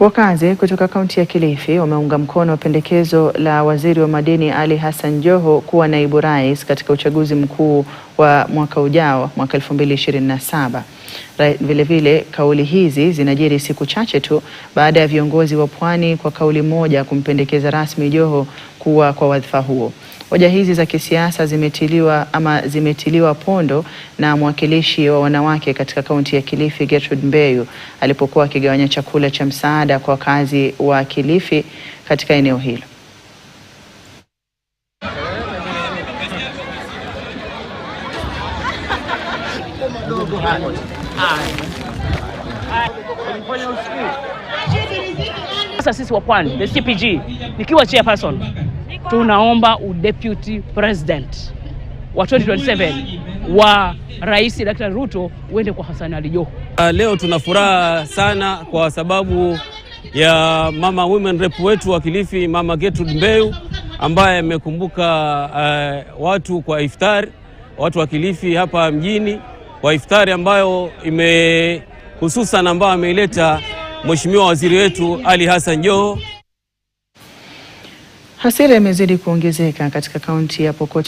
Wakazi kutoka kaunti ya Kilifi wameunga mkono pendekezo la Waziri wa Madini Ali Hassan Joho kuwa naibu rais katika uchaguzi mkuu wa mwaka ujao, mwaka 2027. Vilevile kauli hizi zinajiri siku chache tu baada ya viongozi wa Pwani kwa kauli moja kumpendekeza rasmi Joho kuwa kwa wadhifa huo. Hoja hizi za kisiasa zimetiliwa pondo na mwakilishi wa wanawake katika kaunti ya Kilifi Gertrude Mbeyu alipokuwa akigawanya chakula cha msaada kwa wakazi wa Kilifi katika eneo hilo. Sasa sisi wa Pwani, the CPG, nikiwa chairperson, tunaomba udeputy president wa 2027 wa Rais Dr. Ruto uende kwa Hassan Ali Joho. Leo tuna furaha sana kwa sababu ya mama women rep wetu wa Kilifi, Mama Gertrude Mbeyu, ambaye amekumbuka watu kwa iftari, watu wa Kilifi hapa mjini kwa iftari ambayo hususan ambayo ameileta Mheshimiwa Waziri wetu Ali Hassan Joho. Hasira imezidi kuongezeka katika kaunti ya Pokot